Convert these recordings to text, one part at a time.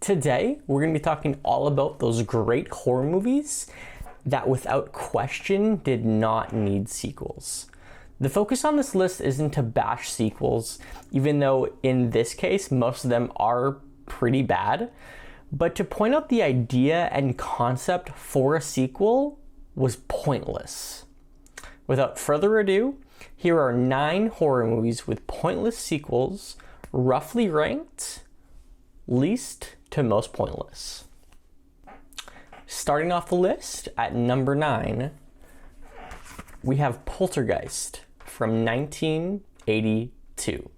Today, we're going to be talking all about those great horror movies that without question did not need sequels. The focus on this list isn't to bash sequels, even though in this case, most of them are pretty bad, but to point out the idea and concept for a sequel was pointless. Without further ado, here are 9 horror movies with pointless sequels, roughly ranked least to most pointless. Starting off the list at number 9, we have Poltergeist from 1982.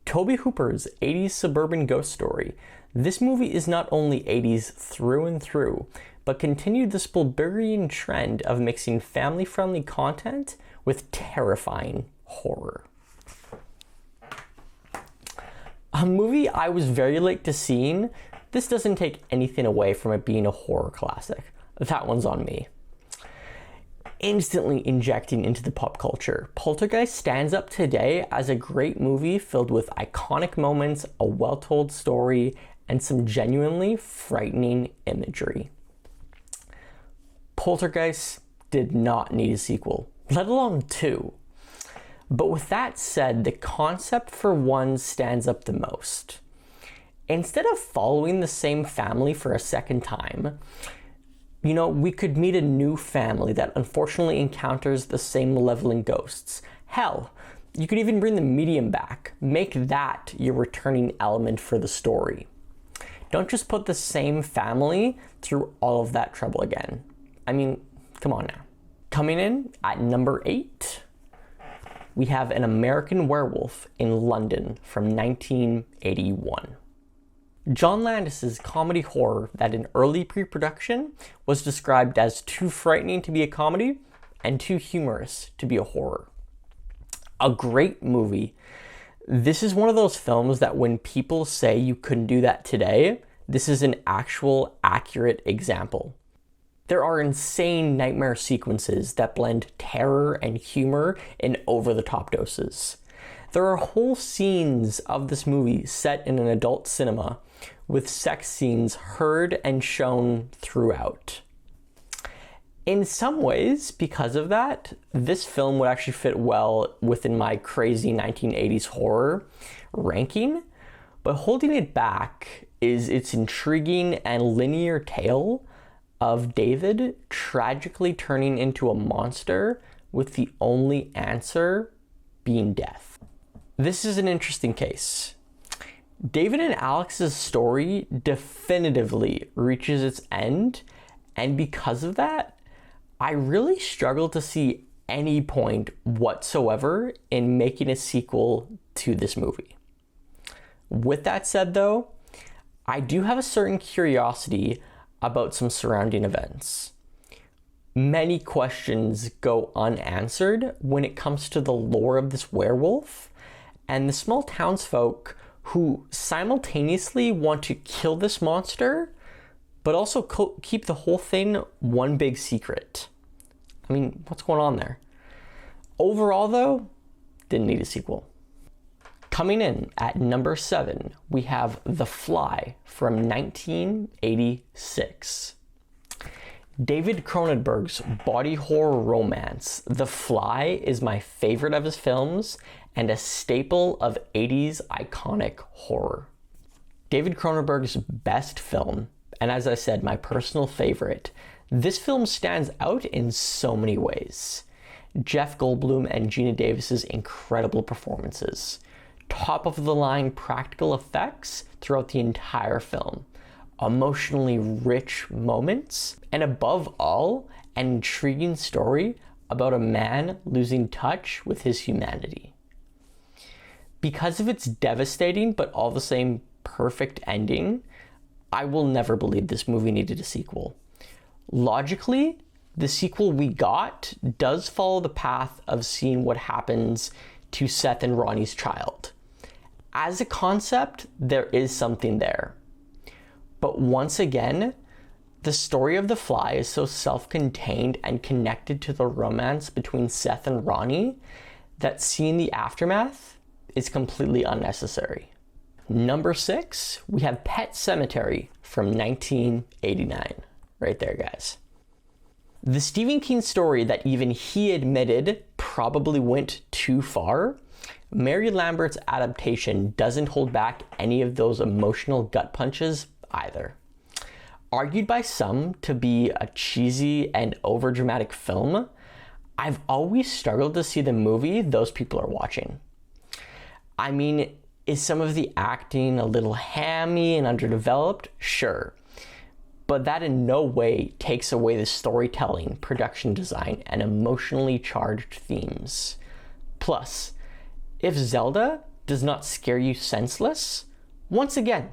Tobe Hooper's 80s suburban ghost story. This movie is not only 80s through and through, but continued the Spielbergian trend of mixing family-friendly content with terrifying horror. A movie I was very late to seeing. This doesn't take anything away from it being a horror classic. That one's on me. Instantly injecting into the pop culture, Poltergeist stands up today as a great movie filled with iconic moments, a well-told story, and some genuinely frightening imagery. Poltergeist did not need a sequel, let alone 2. But with that said, the concept for one stands up the most. Instead of following the same family for a second time, we could meet a new family that unfortunately encounters the same malevolent ghosts. Hell, you could even bring the medium back. Make that your returning element for the story. Don't just put the same family through all of that trouble again. I mean, come on now. Coming in at number 8, we have An American Werewolf in London from 1981. John Landis's comedy horror that in early pre-production was described as too frightening to be a comedy and too humorous to be a horror. A great movie. This is one of those films that when people say you couldn't do that today, this is an actual accurate example. There are insane nightmare sequences that blend terror and humor in over-the-top doses. There are whole scenes of this movie set in an adult cinema with sex scenes heard and shown throughout. In some ways, because of that, this film would actually fit well within my crazy 1980s horror ranking, but holding it back is its intriguing and linear tale of David tragically turning into a monster with the only answer being death. This is an interesting case. David and Alex's story definitively reaches its end, and because of that, I really struggle to see any point whatsoever in making a sequel to this movie. With that said though, I do have a certain curiosity about some surrounding events. Many questions go unanswered when it comes to the lore of this werewolf and the small townsfolk who simultaneously want to kill this monster, but also keep the whole thing one big secret. I mean, what's going on there? Overall though, didn't need a sequel. Coming in at number 7, we have The Fly from 1986. David Cronenberg's body horror romance, The Fly, is my favorite of his films and a staple of 80s iconic horror. David Cronenberg's best film, and as I said, my personal favorite, this film stands out in so many ways. Jeff Goldblum and Gina Davis's incredible performances, top of the line practical effects throughout the entire film, emotionally rich moments, and above all, an intriguing story about a man losing touch with his humanity. Because of its devastating but all the same perfect ending, I will never believe this movie needed a sequel. Logically, the sequel we got does follow the path of seeing what happens to Seth and Ronnie's child. As a concept, there is something there. But once again, the story of The Fly is so self-contained and connected to the romance between Seth and Ronnie that seeing the aftermath is completely unnecessary. Number 6, we have Pet Semetary from 1989. Right there, guys. The Stephen King story that even he admitted probably went too far, Mary Lambert's adaptation doesn't hold back any of those emotional gut punches either. Argued by some to be a cheesy and overdramatic film, I've always struggled to see the movie those people are watching. I mean, is some of the acting a little hammy and underdeveloped? Sure. But that in no way takes away the storytelling, production design, and emotionally charged themes. Plus, if Zelda does not scare you senseless, once again,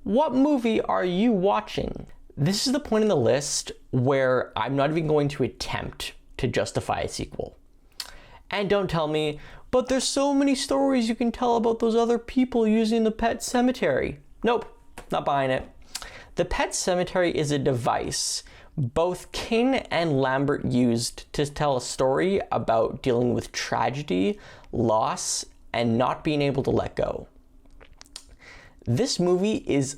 what movie are you watching? This is the point in the list where I'm not even going to attempt to justify a sequel. And don't tell me, but there's so many stories you can tell about those other people using the Pet Semetary. Nope, not buying it. The Pet Semetary is a device both King and Lambert used to tell a story about dealing with tragedy, loss, and not being able to let go. This movie is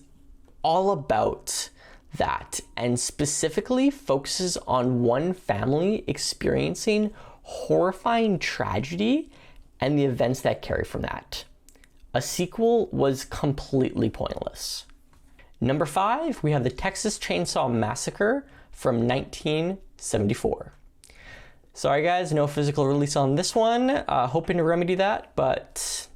all about that, and specifically focuses on one family experiencing horrifying tragedy and the events that carry from that. A sequel was completely pointless. Number 5, we have the Texas Chainsaw Massacre from 1974. Sorry guys, no physical release on this one. Hoping to remedy that, but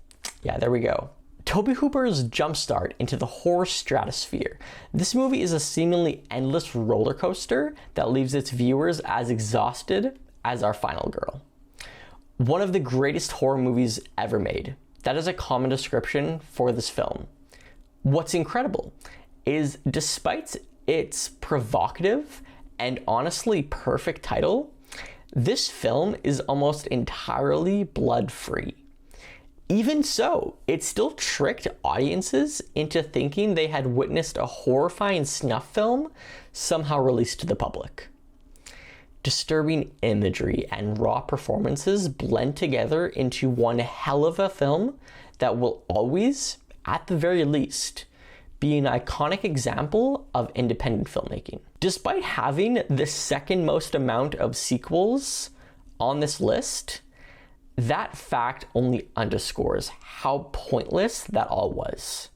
yeah, there we go. Tobe Hooper's jumpstart into the horror stratosphere. This movie is a seemingly endless roller coaster that leaves its viewers as exhausted as our final girl. One of the greatest horror movies ever made. That is a common description for this film. What's incredible is, despite its provocative and honestly perfect title, this film is almost entirely blood-free. Even so, it still tricked audiences into thinking they had witnessed a horrifying snuff film somehow released to the public. Disturbing imagery and raw performances blend together into one hell of a film that will always, at the very least, be an iconic example of independent filmmaking. Despite having the second most amount of sequels on this list, that fact only underscores how pointless that all was.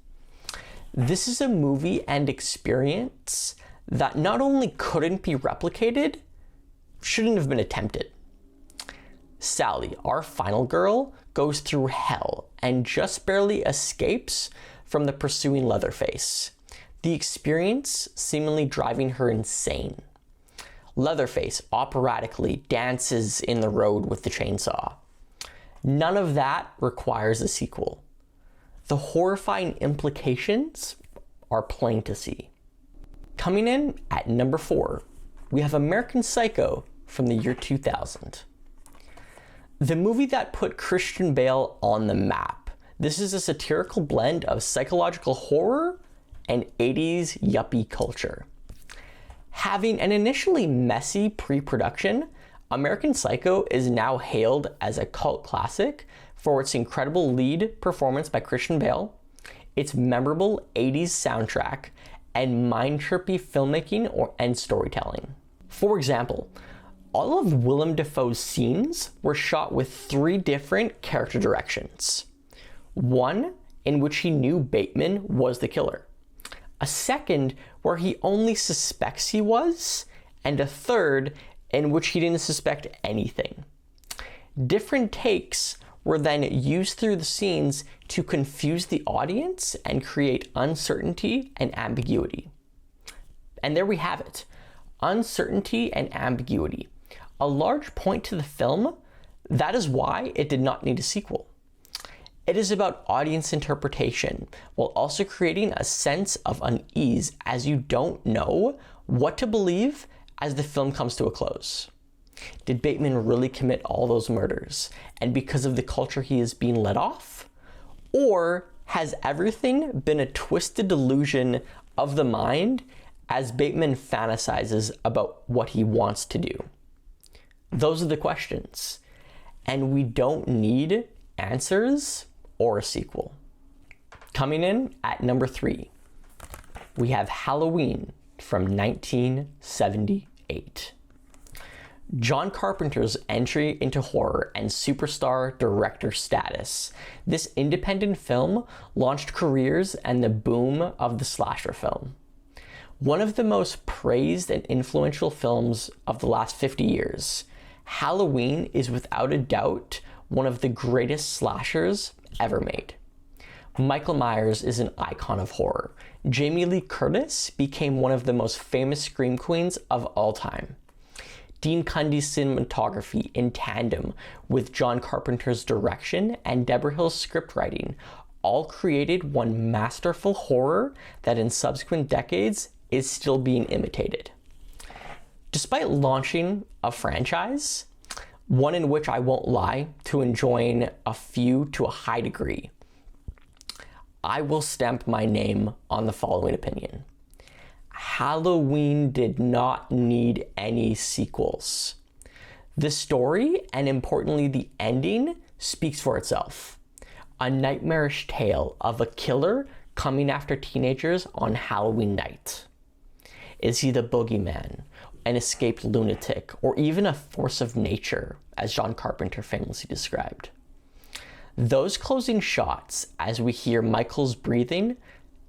This is a movie and experience that not only couldn't be replicated, shouldn't have been attempted. Sally, our final girl, goes through hell and just barely escapes from the pursuing Leatherface, the experience seemingly driving her insane. Leatherface operatically dances in the road with the chainsaw. None of that requires a sequel. The horrifying implications are plain to see. Coming in at number 4, we have American Psycho from the year 2000. The movie that put Christian Bale on the map. This is a satirical blend of psychological horror and 80s yuppie culture. Having an initially messy pre-production, American Psycho is now hailed as a cult classic for its incredible lead performance by Christian Bale, its memorable 80s soundtrack, and mind-trippy filmmaking and storytelling. For example, all of Willem Dafoe's scenes were shot with 3 different character directions. One in which he knew Bateman was the killer. A second where he only suspects he was, and a third in which he didn't suspect anything. Different takes were then used through the scenes to confuse the audience and create uncertainty and ambiguity. And there we have it. Uncertainty and ambiguity. A large point to the film. That is why it did not need a sequel. It is about audience interpretation, while also creating a sense of unease as you don't know what to believe as the film comes to a close. Did Bateman really commit all those murders, and because of the culture he is being let off? Or has everything been a twisted delusion of the mind as Bateman fantasizes about what he wants to do? Those are the questions, and we don't need answers or a sequel. Coming in at number 3, we have Halloween from 1978. John Carpenter's entry into horror and superstar director status. This independent film launched careers and the boom of the slasher film. One of the most praised and influential films of the last 50 years, Halloween is without a doubt one of the greatest slashers ever made. Michael Myers is an icon of horror. Jamie Lee Curtis became one of the most famous scream queens of all time. Dean Cundy's cinematography in tandem with John Carpenter's direction and Deborah Hill's script writing all created one masterful horror that in subsequent decades is still being imitated. Despite launching a franchise, one in which I won't lie to enjoying a few to a high degree, I will stamp my name on the following opinion. Halloween did not need any sequels. The story, and importantly the ending, speaks for itself. A nightmarish tale of a killer coming after teenagers on Halloween night. Is he the boogeyman, an escaped lunatic, or even a force of nature, as John Carpenter famously described? Those closing shots, as we hear Michael's breathing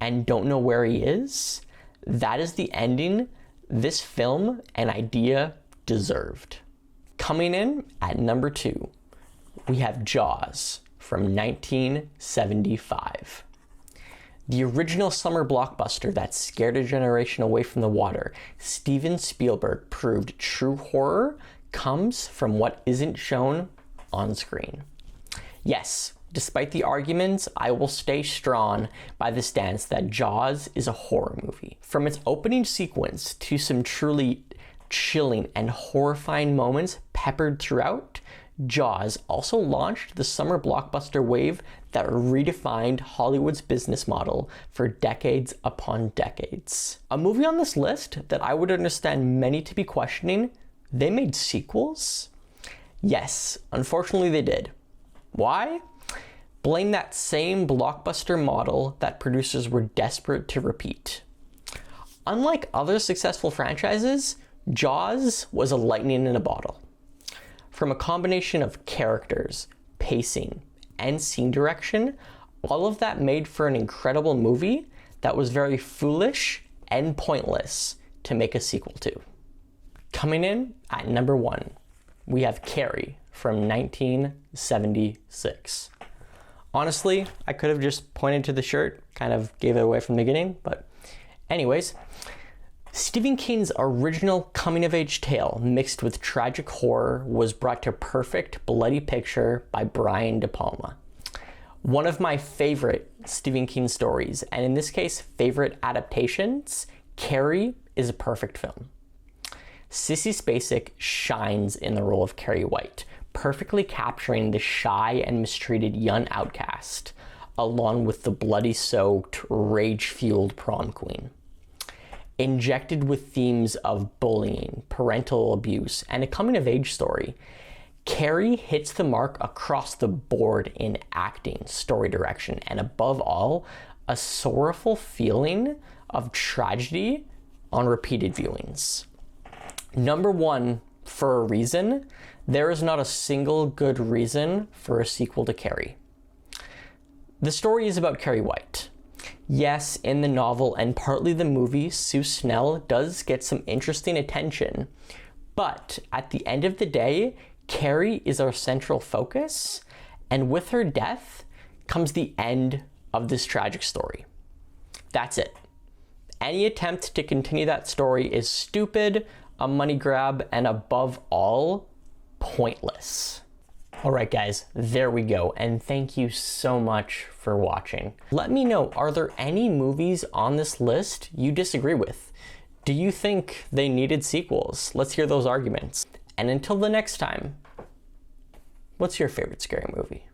and don't know where he is, that is the ending this film and idea deserved. Coming in at number 2, we have Jaws from 1975. The original summer blockbuster that scared a generation away from the water, Steven Spielberg proved true horror comes from what isn't shown on screen. Yes, despite the arguments, I will stay strong by the stance that Jaws is a horror movie. From its opening sequence to some truly chilling and horrifying moments peppered throughout, Jaws also launched the summer blockbuster wave that redefined Hollywood's business model for decades upon decades. A movie on this list that I would understand many to be questioning, they made sequels? Yes, unfortunately they did. Why? Blame that same blockbuster model that producers were desperate to repeat. Unlike other successful franchises, Jaws was a lightning in a bottle. From a combination of characters, pacing, and scene direction, all of that made for an incredible movie that was very foolish and pointless to make a sequel to. Coming in at number 1, we have Carrie from 1976. Honestly, I could have just pointed to the shirt, kind of gave it away from the beginning, but anyways, Stephen King's original coming-of-age tale mixed with tragic horror was brought to perfect bloody picture by Brian De Palma. One of my favorite Stephen King stories, and in this case, favorite adaptations, Carrie is a perfect film. Sissy Spacek shines in the role of Carrie White, perfectly capturing the shy and mistreated young outcast, along with the bloody-soaked, rage-fueled prom queen. Injected with themes of bullying, parental abuse, and a coming-of-age story, Carrie hits the mark across the board in acting, story direction, and above all, a sorrowful feeling of tragedy on repeated viewings. Number 1, for a reason, there is not a single good reason for a sequel to Carrie. The story is about Carrie White. Yes, in the novel and partly the movie, Sue Snell does get some interesting attention, but at the end of the day, Carrie is our central focus, and with her death comes the end of this tragic story. That's it. Any attempt to continue that story is stupid, a money grab, and above all, pointless. All right, guys, there we go. And thank you so much for watching. Let me know, are there any movies on this list you disagree with? Do you think they needed sequels? Let's hear those arguments. And until the next time, what's your favorite scary movie?